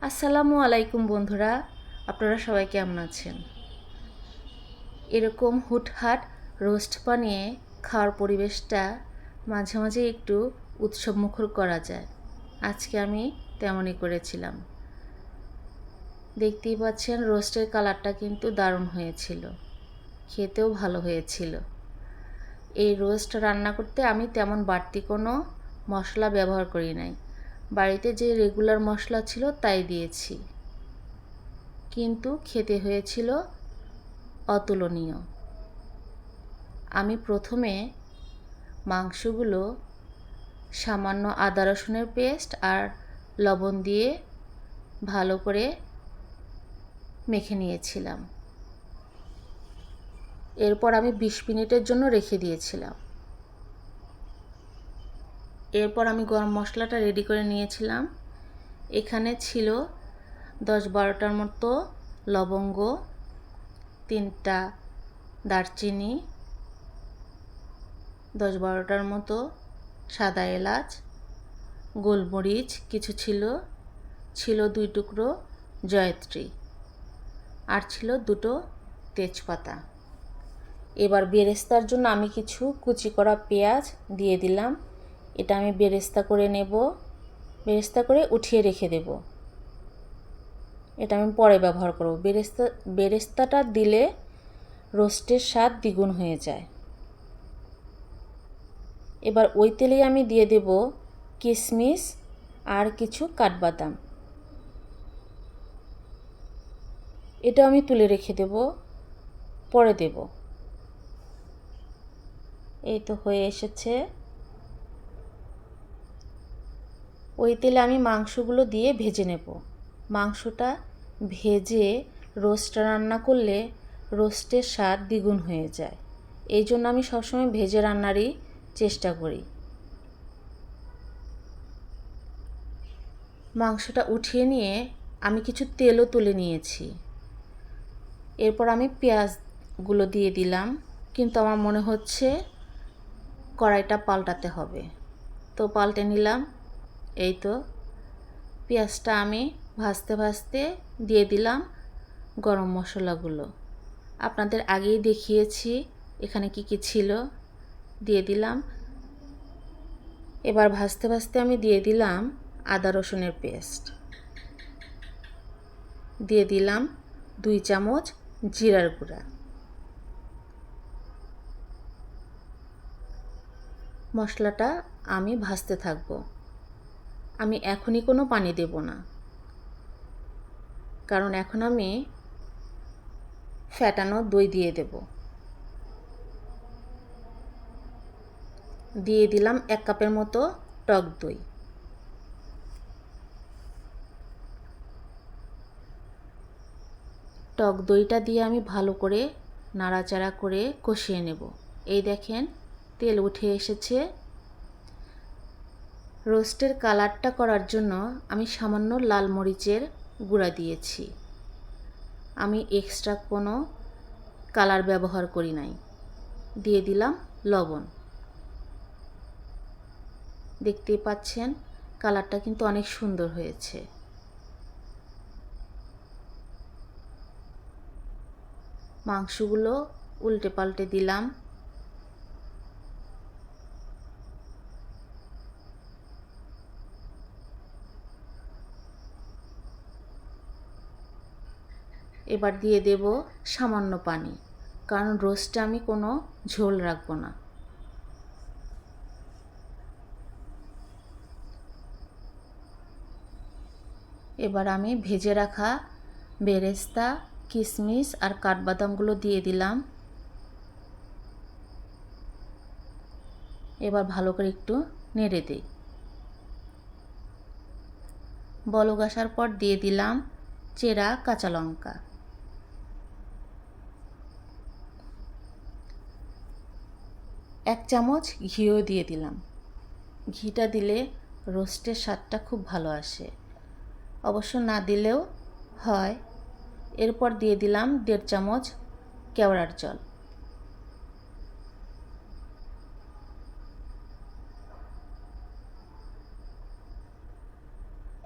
আসসালামু আলাইকুম বন্ধুরা, আপনারা সবাই কেমন আছেন? এরকম হুটহাট রোস্ট বানিয়ে খাওয়ার পরিবেশটা মাঝে মাঝে একটু উৎসবমুখর করা যায়। আজকে আমি তেমনই করেছিলাম। দেখতেই পাচ্ছেন রোস্টের কালারটা কিন্তু দারুণ হয়েছিল, খেতেও ভালো হয়েছিল। এই রোস্ট রান্না করতে আমি তেমন বাড়তি কোনো মশলা ব্যবহার করি নাই, বাড়িতে যে রেগুলার মশলা ছিল তাই দিয়েছি, কিন্তু খেতে হয়েছিল অতুলনীয়। আমি প্রথমে মাংসগুলো সামান্য আদা রসুনের পেস্ট আর লবণ দিয়ে ভালো করে মেখে নিয়েছিলাম। এরপর আমি 20 মিনিটের জন্য রেখে দিয়েছিলাম। এরপর আমি গরম মশলাটা রেডি করে নিয়েছিলাম। এখানে ছিল 10-12টার মতো লবঙ্গ, 3টা দারচিনি, 10-12টার মতো সাদা এলাচ, গোলমরিচ কিছু ছিল 2 টুকরো জয়ত্রী, আর ছিল 2টো তেজপাতা। এবার বেরেস্তার জন্য আমি কিছু কুচি করা পেঁয়াজ দিয়ে দিলাম। এটা আমি বেরেস্তা করে নেব, বেরেস্তা করে উঠিয়ে রেখে দেব। এটা আমি পরে ব্যবহার করব। বেরেস্তাটা দিলে রোস্টের স্বাদ দ্বিগুণ হয়ে যায়। এবার ওই তেলেই আমি দিয়ে দেব কিশমিশ আর কিছু কাঠবাদাম। এটা আমি তুলে রেখে দেব, পরে দেব। এই তো হয়ে এসেছে। ওই তেলে আমি মাংসগুলো দিয়ে ভেজে নেব। মাংসটা ভেজে রোস্ট রান্না করলে রোস্টের স্বাদ দ্বিগুণ হয়ে যায়। এই জন্য আমি সবসময় ভেজে রান্নারই চেষ্টা করি। মাংসটা উঠিয়ে নিয়ে আমি কিছু তেলও তুলে নিয়েছি। এরপর আমি পেঁয়াজগুলো দিয়ে দিলাম, কিন্তু আমার মনে হচ্ছে কড়াইটা পাল্টাতে হবে, তো পাল্টে নিলাম। এই তো পেঁয়াজটা আমি ভাজতে ভাজতে দিয়ে দিলাম গরম মশলাগুলো। আপনাদের আগেই দেখিয়েছি এখানে কি কি ছিল, দিয়ে দিলাম। এবার ভাজতে ভাজতে আমি দিয়ে দিলাম আদা রসুনের পেস্ট, দিয়ে দিলাম 2 চামচ জিরার গুঁড়া। মশলাটা আমি ভাজতে থাকবো। আমি এখনই কোনো পানি দেব না, কারণ এখন আমি ফ্যাটানো দই দিয়ে দেব। দিয়ে দিলাম 1 কাপের মতো টক দই। টক দইটা দিয়ে আমি ভালো করে নাড়াচাড়া করে কষিয়ে নেব। এই দেখেন তেল উঠে এসেছে। রোস্টের কালারটা করার জন্য আমি সামান্য লাল মরিচের গুঁড়া দিয়েছি। আমি এক্সট্রা কোনো কালার ব্যবহার করি নাই। দিয়ে দিলাম লবণ। দেখতেই পাচ্ছেন কালারটা কিন্তু অনেক সুন্দর হয়েছে। মাংসগুলো উল্টে পাল্টে দিলাম। এবার দিয়ে দেব সামান্য পানি, কারণ রোস্টে আমি কোনো ঝোল রাখবো না। এবার আমি ভেজে রাখা বেরেস্তা, কিশমিশ আর কাঠবাদামগুলো দিয়ে দিলাম। এবার ভালো করে একটু নেড়ে দিই। বলক আসার পর দিয়ে দিলাম চেরা কাঁচা লঙ্কা। এক চামচ ঘিও দিয়ে দিলাম। ঘিটা দিলে রোস্টের স্বাদটা খুব ভালো আসে, অবশ্য না দিলেও হয়। এরপর দিয়ে দিলাম 1.5 চামচ কেওড়ার জল।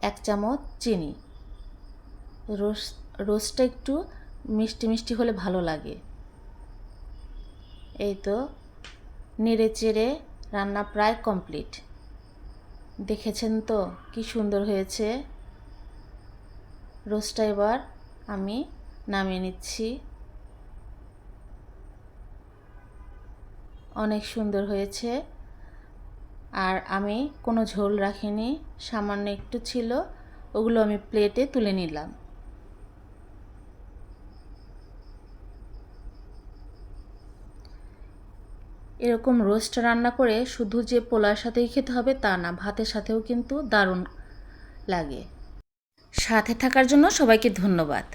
এক চামচ চিনি। রোস্টটা একটু মিষ্টি মিষ্টি হলে ভালো লাগে। এই তো নেড়ে চেড়ে রান্না প্রায় কমপ্লিট। দেখেছেন তো কি সুন্দর হয়েছে। রোস্টটা এবার আমি নামিয়ে নিচ্ছি। অনেক সুন্দর হয়েছে। আর আমি কোনো ঝোল রাখিনি, সামান্য একটু ছিল, ওগুলো আমি প্লেটে তুলে নিলাম। এরকম রোস্ট রান্না করে শুধু যে পোলার সাথেই খেতে হবে তা না, ভাতের সাথেও কিন্তু দারুণ লাগে। সাথে থাকার জন্য সবাইকে ধন্যবাদ।